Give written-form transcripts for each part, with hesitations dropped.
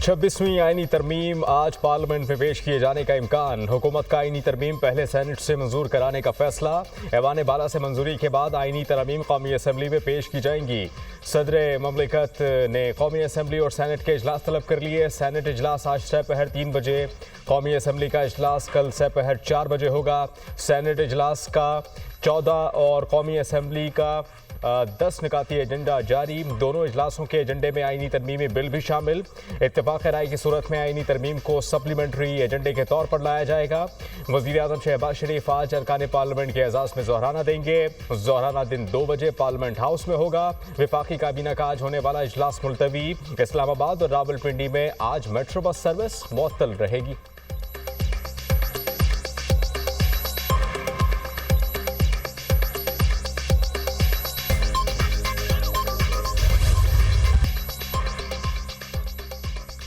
26वीं आईनी तरमीम आज पार्लियामेंट में पेश किए जाने का इम्कान। हुकूमत का आईनी तरमीम पहले सेनेट से मंजूर कराने का फैसला। ऐवान बाला से मंजूरी के बाद आईनी तरमीम कौमी असम्बली में पेश की जाएंगी। सदर ममलिकत ने कौमी असम्बली और सेनेट के इजलास तलब कर लिए। सेनेट इजलास आज दोपहर 3 बजे, कौमी असम्बली का इजलास कल दोपहर 4 बजे होगा। सेनेट इजलास का 14 और कौमी असम्बली का 10 निकाती एजेंडा जारी। दोनों इजलासों के एजेंडे में आईनी तरमीमी बिल भी शामिल। इत्तेफाक राय की सूरत में आईनी तरमीम को सप्लीमेंट्री एजेंडे के तौर पर लाया जाएगा। वज़ीर आज़म शहबाज शरीफ आज अरकान पार्लियामेंट के एजाज़ में ज़ोहराना देंगे। ज़ोहराना दिन 2 बजे पार्लियामेंट हाउस में होगा। वफाकी काबीना का आज होने वाला इजलास मुलतवी। इस्लामाबाद और रावलपिंडी में आज मेट्रो बस सर्विस मुअत्तल रहेगी।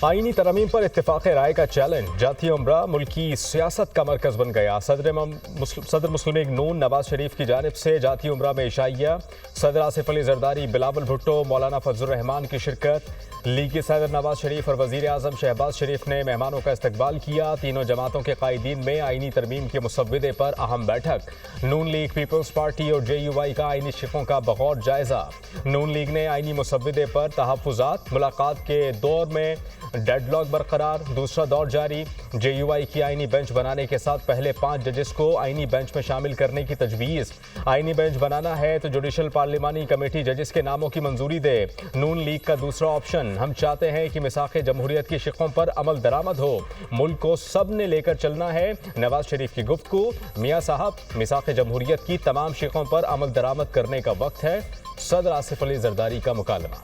आईनी तरमीम पर इत्तेफाक राय का चैलेंज। जाती उम्रा मुल्की सियासत का मरकज बन गया। सदर मुस्लिम लीग नून नवाज शरीफ की जानिब से जाती उम्रा में इशाइया। सदर आसिफ अली जरदारी, बिलावल भुट्टो, मौलाना फजलुर रहमान की शिरकत। लीगी सदर नवाज शरीफ और वज़ीर आज़म शहबाज शरीफ ने मेहमानों का इस्तकबाल किया। तीनों जमातों के कायदीन में आईनी तरमीम के मुसव्विदे पर अहम बैठक। नून लीग, पीपल्स पार्टी और JUI का आईनी शिकों का बगौर जायजा। नून लीग ने आईनी मुसव्विदे पर तहफ़्फ़ुज़ात। मुलाकात के दौर में डेडलॉक बरकरार, दूसरा दौर जारी। JUI की आईनी बेंच बनाने के साथ पहले 5 जजेस को आईनी बेंच में शामिल करने की तजवीज़। आईनी बेंच बनाना है तो जुडिशल पार्लिमानी कमेटी जजेस के नामों की मंजूरी दे। नून लीग का दूसरा ऑप्शन, हम चाहते हैं कि मिसाक़ जमहूरियत की शिकों पर अमल दरामद हो। मुल्क को सब ने लेकर चलना है। नवाज शरीफ की गुफ्तगू, मियाँ साहब मिसाक़ जमहूरियत की तमाम शिकों पर अमल दरामद करने का वक्त है। सदर आसिफ अली जरदारी का मुकालमा।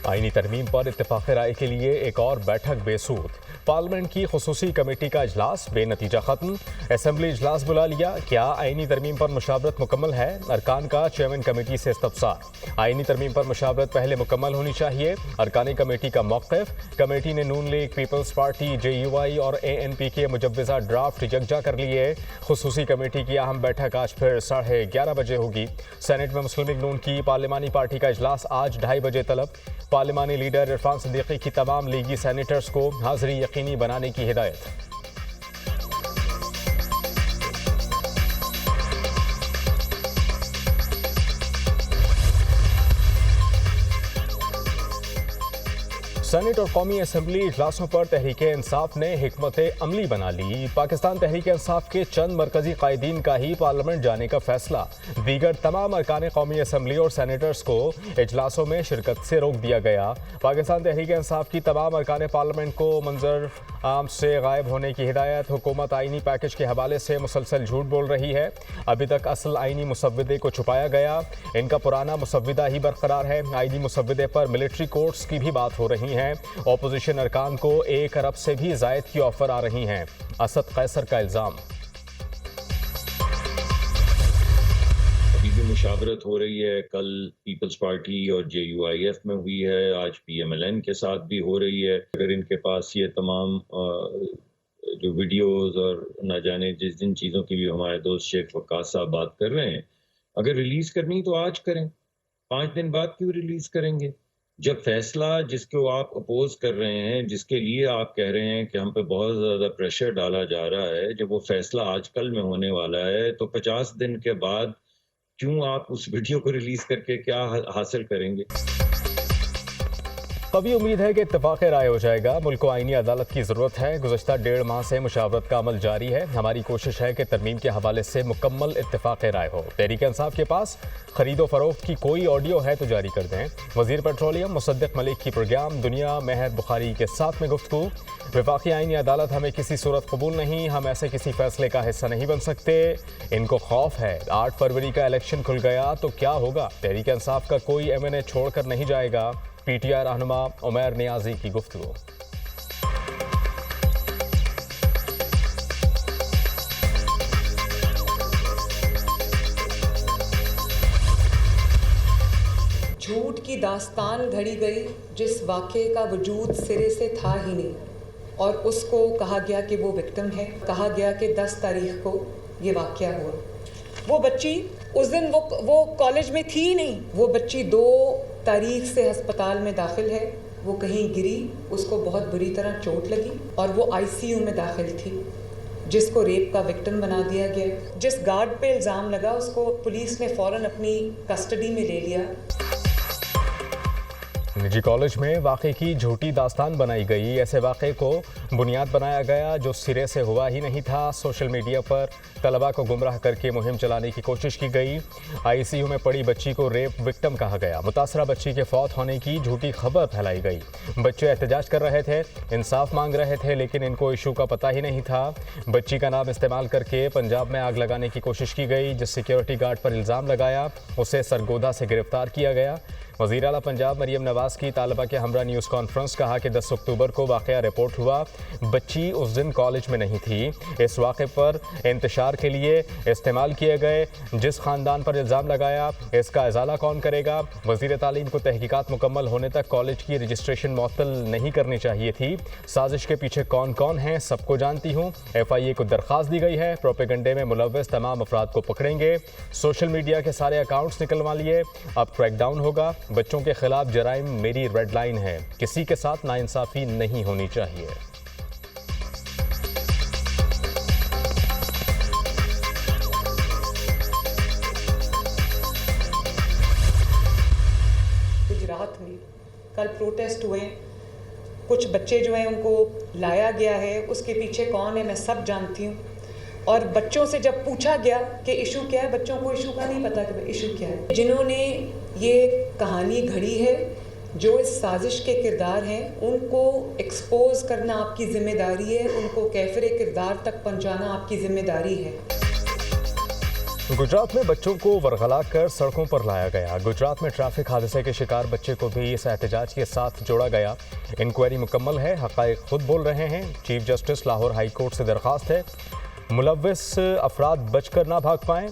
आईनी तरमीम पर इत्तेफाक राय के लिए एक और बैठक बेसूद। पार्लियामेंट की खुसूसी कमेटी का इजलास बेनतीजा खत्म। असेंबली इजलास बुला लिया। क्या आईनी तरमीम पर मुशावरत मुकम्मल है? अरकान का चेयरमैन कमेटी से इस्तफसार। आईनी तरमीम पर मुशावरत पहले मुकम्मल होनी चाहिए। अरकान कमेटी का मौक़िफ़। कमेटी ने नून लीग, पीपल्स पार्टी, JUI और ANP के मुजव्वज़ा ड्राफ्ट यकजा कर लिए। खुसूसी कमेटी की अहम बैठक आज फिर 11:30 बजे होगी। सेनेट में मुस्लिम लीग नून की पार्लिमानी पार्टी का इजलास आज 2:30 बजे तलब। पार्लिमानी लीडर इरफान सिद्दीकी की तमाम लीगी सेनेटर्स को हाज़िरी यकीनी बनाने की हिदायत। सेनेट और कौमी असम्बली इजलासों पर तहरीक इंसाफ ने हिकमत अमली बना ली। पाकिस्तान तहरीक इंसाफ के चंद मरकजी कायदीन का ही पार्लियामेंट जाने का फैसला। दीगर तमाम अरकान कौमी असम्बली और सेनेटर्स को इजलासों में शिरकत से रोक दिया गया। पाकिस्तान तहरीक इंसाफ की तमाम अरकान पार्लियामेंट को मंजर आम से गायब होने की हिदायत। हुकूमत आईनी पैकेज के हवाले से मुसलसल झूठ बोल रही है। अभी तक असल आईनी मुसव्विदे को छुपाया गया। इनका पुराना मुसव्विदा ही बरकरार है। आईनी मुसव्विदे पर मिलिट्री कोर्ट्स की भी बात हो रही है। ऑपोजिशन अरकान को 1 अरब से भी जायद की ऑफर आ रही हैं। असद कैसर का इल्जाम। अभी भी मुशावरत हो रही है। कल पीपल्स पार्टी और JUIF में हुई है, आज PMLN के साथ भी हो रही है। अगर इनके पास ये तमाम जो वीडियोस और ना जाने जिस जिन चीज़ों की भी हमारे दोस्त शेख वक्कास साहब बात कर रहे हैं, अगर रिलीज़ करनी तो आज करें, 5 दिन बाद क्यों रिलीज़ करेंगे? जब फैसला जिसको आप अपोज कर रहे हैं, जिसके लिए आप कह रहे हैं कि हम पे बहुत ज़्यादा प्रेशर डाला जा रहा है, जब वो फैसला आज कल में होने वाला है, तो 50 दिन के बाद क्यों आप उस वीडियो को रिलीज़ करके क्या हासिल करेंगे? कभी उम्मीद है कि इत्तेफाक राय हो जाएगा। मुल्क को आईनी अदालत की ज़रूरत है। गुज़श्ता 1.5 माह से मुशावरत का अमल जारी है। हमारी कोशिश है कि तरमीम के हवाले से मुकम्मल इत्तेफाक राय हो। तहरीक इंसाफ के पास खरीदो फरोख्त की कोई ऑडियो है तो जारी कर दें। वज़ीर पेट्रोलियम मुसद्दिक मलिक की प्रोग्राम दुनिया महर बुखारी के साथ में गुफ्तगू। वफाकी आईनी अदालत हमें किसी सूरत कबूल नहीं। हम ऐसे किसी फैसले का हिस्सा नहीं बन सकते। इनको खौफ है 8 फरवरी का इलेक्शन खुल गया तो क्या होगा। तहरीक इंसाफ का कोई MNA छोड़कर नहीं जाएगा। PTI रहनुमा उमैर नियाजी की गुफ्तगू। झूठ की दास्तान घड़ी गई जिस वाक़े का वजूद सिरे से था ही नहीं। और उसको कहा गया कि वो विक्टिम है। कहा गया कि 10 तारीख को ये वाक़या हुआ। वो बच्ची उस दिन वो कॉलेज में थी ही नहीं। वो बच्ची 2 तारीख से अस्पताल में दाखिल है। वो कहीं गिरी, उसको बहुत बुरी तरह चोट लगी और वो आईसीयू में दाखिल थी, जिसको रेप का विक्टिम बना दिया गया। जिस गार्ड पे इल्ज़ाम लगा उसको पुलिस ने फ़ौरन अपनी कस्टडी में ले लिया। निजी कॉलेज में वाक़े की झूठी दास्तान बनाई गई। ऐसे वाक़े को बुनियाद बनाया गया जो सिरे से हुआ ही नहीं था। सोशल मीडिया पर तलबा को गुमराह करके मुहिम चलाने की कोशिश की गई। आईसीयू में पड़ी बच्ची को रेप विक्टिम कहा गया। मुतासरा बच्ची के फौत होने की झूठी खबर फैलाई गई। बच्चे एहतजाज कर रहे थे, इंसाफ मांग रहे थे, लेकिन इनको इशू का पता ही नहीं था। बच्ची का नाम इस्तेमाल करके पंजाब में आग लगाने की कोशिश की गई। जिस सिक्योरिटी गार्ड पर इल्ज़ाम लगाया उसे सरगोदा से गिरफ्तार किया गया। वज़ीर आला पंजाब मरियम नवाज़ की तालिबा के हमरा न्यूज़ कॉन्फ्रेंस कहा कि 10 अक्टूबर को वाक़या रिपोर्ट हुआ। बच्ची उस दिन कॉलेज में नहीं थी। इस वाक़े पर इंतशार के लिए इस्तेमाल किए गए जिस ख़ानदान पर इल्ज़ाम लगाया इसका इजाला कौन करेगा। वज़ीर तालीम को तहकीकात मुकम्मल होने तक कॉलेज की रजिस्ट्रेशन मुअत्तल नहीं करनी चाहिए थी। साजिश के पीछे कौन कौन है सबको जानती हूँ। FIA को दरख्वास्त दी गई है। प्रोपेगंडे में मुलव्वस तमाम अफराद को पकड़ेंगे। सोशल मीडिया के सारे अकाउंट्स निकलवा लिए, अब क्रैकडाउन होगा। बच्चों के खिलाफ जराइम मेरी रेड लाइन है। किसी के साथ नाइंसाफी नहीं होनी चाहिए। गुजरात में कल प्रोटेस्ट हुए, कुछ बच्चे जो हैं उनको लाया गया है, उसके पीछे कौन है मैं सब जानती हूँ। और बच्चों से जब पूछा गया कि इशू क्या है, बच्चों को इशू का नहीं पता कि इशू क्या है। जिन्होंने ये कहानी घड़ी है, जो इस साजिश के किरदार हैं, उनको एक्सपोज करना आपकी जिम्मेदारी है, उनको कैफरे किरदार तक पहुंचाना आपकी जिम्मेदारी है। गुजरात में बच्चों को वरगला कर सड़कों पर लाया गया। गुजरात में ट्रैफिक हादसे के शिकार बच्चे को भी इस एहतजाज के साथ जोड़ा गया। इंक्वायरी मुकम्मल है, हक़ाइक़ खुद बोल रहे हैं। Chief justice Lahore high court से दरख्वास्त है मुलव्वस अफराद बचकर ना भाग पाएं।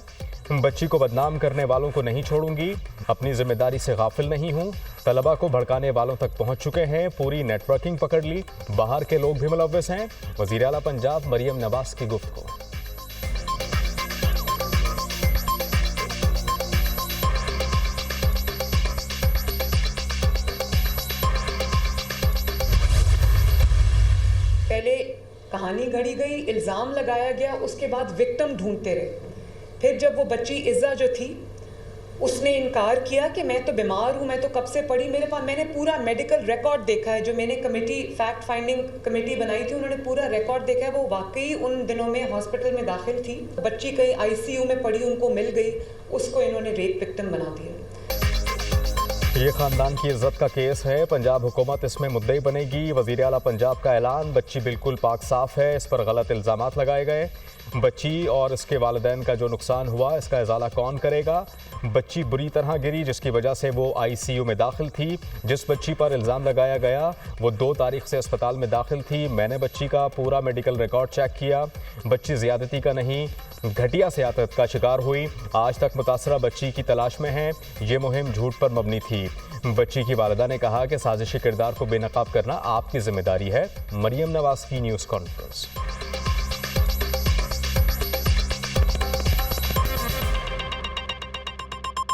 बच्ची को बदनाम करने वालों को नहीं छोड़ूंगी। अपनी जिम्मेदारी से गाफिल नहीं हूं। तलबा को भड़काने वालों तक पहुंच चुके हैं। पूरी नेटवर्किंग पकड़ ली। बाहर के लोग भी मुलव्वस हैं। वज़ीर आला पंजाब मरियम नवाज़ की गुफ्तगू। पहले कहानी घड़ी गई, इल्ज़ाम लगाया गया, उसके बाद विक्टिम ढूंढते रहे। फिर जब वो बच्ची इज़्ज़ा जो थी उसने इनकार किया कि मैं तो बीमार हूँ, मैं तो कब से पड़ी, मेरे पास मैंने पूरा मेडिकल रिकॉर्ड देखा है। जो मैंने कमेटी फैक्ट फाइंडिंग कमेटी बनाई थी उन्होंने पूरा रिकॉर्ड देखा है। वो वाकई उन दिनों में हॉस्पिटल में दाखिल थी। बच्ची कहीं ICU में पड़ी, उनको मिल गई, उसको इन्होंने रेप विक्टिम बना दिया। ये खानदान की इज्जत का केस है। पंजाब हुकूमत इसमें मुद्दई बनेगी। वज़ीर आला पंजाब का ऐलान, बच्ची बिल्कुल पाक साफ है। इस पर गलत इल्ज़ामात लगाए गए। बच्ची और इसके वालिदैन का जो नुकसान हुआ इसका इजाला कौन करेगा। बच्ची बुरी तरह गिरी जिसकी वजह से वो ICU में दाखिल थी। जिस बच्ची पर इल्ज़ाम लगाया गया वो 2 तारीख से अस्पताल में दाखिल थी। मैंने बच्ची का पूरा मेडिकल रिकॉर्ड चेक किया। बच्ची ज़्यादती का नहीं, घटिया सियासत का शिकार हुई। आज तक मुतासरा बच्ची की तलाश में है। ये मुहिम झूठ पर मबनी थी। बच्ची की वालिदा ने कहा कि साजिशी किरदार को बेनकाब करना आपकी जिम्मेदारी है। मरियम नवाज़ की न्यूज़ कॉन्फ्रेंस।